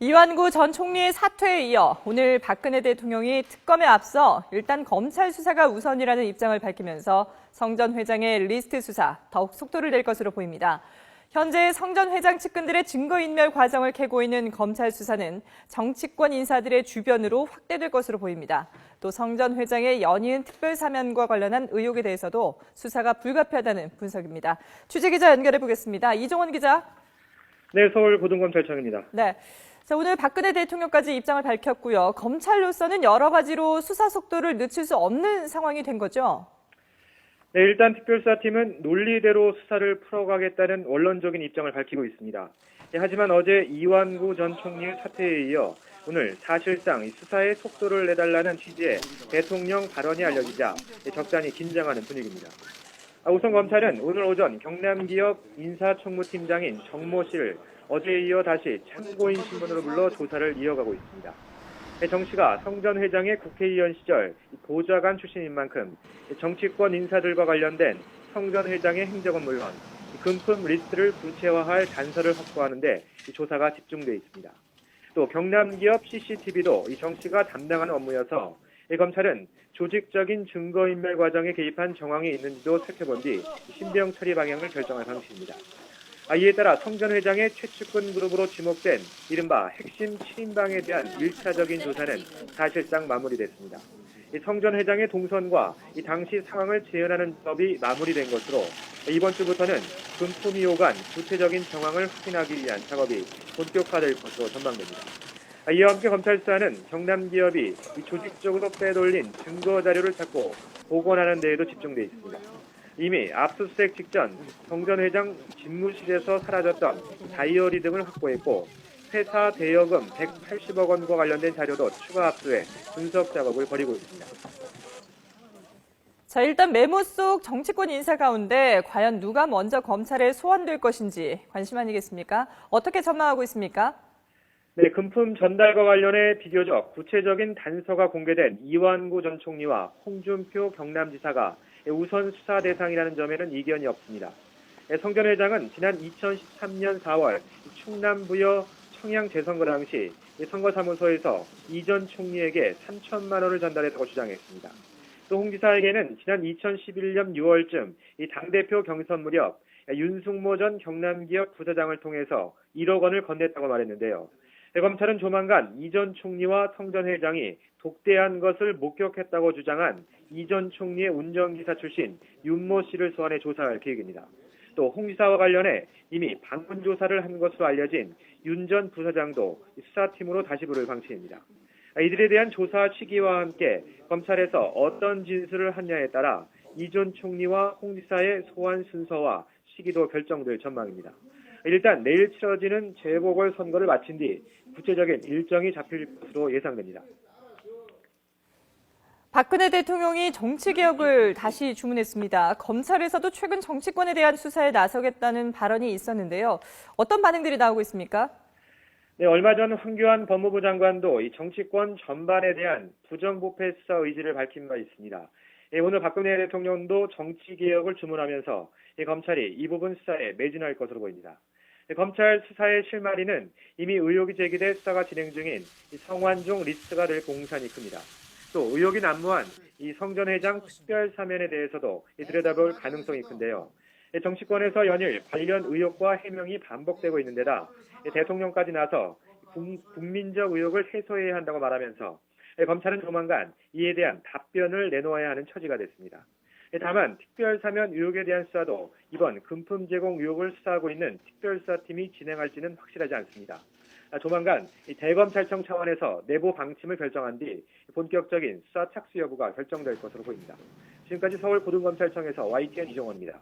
이완구 전 총리의 사퇴에 이어 오늘 박근혜 대통령이 특검에 앞서 일단 검찰 수사가 우선이라는 입장을 밝히면서 성 전 회장의 리스트 수사 더욱 속도를 낼 것으로 보입니다. 현재 성 전 회장 측근들의 증거인멸 과정을 캐고 있는 검찰 수사는 정치권 인사들의 주변으로 확대될 것으로 보입니다. 또 성 전 회장의 연이은 특별 사면과 관련한 의혹에 대해서도 수사가 불가피하다는 분석입니다. 취재기자 연결해 보겠습니다. 이종원 기자. 네, 서울 고등검찰청입니다. 네. 자, 오늘 박근혜 대통령까지 입장을 밝혔고요. 검찰로서는 여러 가지로 수사 속도를 늦출 수 없는 상황이 된 거죠? 네, 일단 특별수사팀은 논리대로 수사를 풀어가겠다는 원론적인 입장을 밝히고 있습니다. 하지만 어제 이완구 전 총리의 사퇴에 이어 오늘 사실상 수사의 속도를 내달라는 취지의 대통령 발언이 알려지자 적잖이 긴장하는 분위기입니다. 우선 검찰은 오늘 오전 경남기업 인사총무팀장인 정모 씨를 어제에 이어 다시 참고인 신분으로 불러 조사를 이어가고 있습니다. 정 씨가 성 전 회장의 국회의원 시절 보좌관 출신인 만큼 정치권 인사들과 관련된 성 전 회장의 행적은 물론 금품 리스트를 구체화할 단서를 확보하는 데 조사가 집중돼 있습니다. 또 경남기업 CCTV도 정 씨가 담당하는 업무여서 검찰은 조직적인 증거인멸 과정에 개입한 정황이 있는지도 살펴본 뒤 신병 처리 방향을 결정할 방식입니다. 이에 따라 성 전 회장의 최측근 그룹으로 지목된 이른바 핵심 7인방에 대한 1차적인 조사는 사실상 마무리됐습니다. 성 전 회장의 동선과 당시 상황을 재현하는 법이 마무리된 것으로 이번 주부터는 금품이 오간 구체적인 정황을 확인하기 위한 작업이 본격화될 것으로 전망됩니다. 이와 함께 검찰 수사는 경남기업이 조직적으로 빼돌린 증거 자료를 찾고 복원하는 데에도 집중돼 있습니다. 이미 압수수색 직전 성 전 회장 집무실에서 사라졌던 다이어리 등을 확보했고 회사 대여금 180억 원과 관련된 자료도 추가 압수해 분석 작업을 벌이고 있습니다. 자, 일단 메모 속 정치권 인사 가운데 과연 누가 먼저 검찰에 소환될 것인지 관심 아니겠습니까? 어떻게 전망하고 있습니까? 네, 금품 전달과 관련해 비교적 구체적인 단서가 공개된 이완구 전 총리와 홍준표 경남지사가 우선 수사 대상이라는 점에는 이견이 없습니다. 성 전 회장은 지난 2013년 4월 충남부여 청양 재선거 당시 선거사무소에서 이 전 총리에게 3천만 원을 전달했다고 주장했습니다. 또 홍 지사에게는 지난 2011년 6월쯤 당대표 경선 무렵 윤승모 전 경남기업 부사장을 통해서 1억 원을 건넸다고 말했는데요. 검찰은 조만간 이 전 총리와 성 전 회장이 독대한 것을 목격했다고 주장한 이 전 총리의 운전기사 출신 윤모 씨를 소환해 조사할 계획입니다. 또 홍 지사와 관련해 이미 방문 조사를 한 것으로 알려진 윤 전 부사장도 수사팀으로 다시 부를 방침입니다. 이들에 대한 조사 시기와 함께 검찰에서 어떤 진술을 하냐에 따라 이 전 총리와 홍 지사의 소환 순서와 시기도 결정될 전망입니다. 일단 내일 치러지는 재보궐선거를 마친 뒤 구체적인 일정이 잡힐 것으로 예상됩니다. 박근혜 대통령이 정치개혁을 다시 주문했습니다. 검찰에서도 최근 정치권에 대한 수사에 나서겠다는 발언이 있었는데요. 어떤 반응들이 나오고 있습니까? 네, 얼마 전 황교안 법무부 장관도 이 정치권 전반에 대한 부정부패 수사 의지를 밝힌 바 있습니다. 오늘 박근혜 대통령도 정치개혁을 주문하면서 검찰이 이 부분 수사에 매진할 것으로 보입니다. 검찰 수사의 실마리는 이미 의혹이 제기돼 수사가 진행 중인 성완종 리스트가 될 공산이 큽니다. 또 의혹이 난무한 이 성 전 회장 특별 사면에 대해서도 들여다볼 가능성이 큰데요. 정치권에서 연일 관련 의혹과 해명이 반복되고 있는 데다 대통령까지 나서 국민적 의혹을 해소해야 한다고 말하면서 검찰은 조만간 이에 대한 답변을 내놓아야 하는 처지가 됐습니다. 다만 특별사면 의혹에 대한 수사도 이번 금품 제공 의혹을 수사하고 있는 특별수사팀이 진행할지는 확실하지 않습니다. 조만간 대검찰청 차원에서 내부 방침을 결정한 뒤 본격적인 수사 착수 여부가 결정될 것으로 보입니다. 지금까지 서울 고등검찰청에서 YTN 이종원입니다.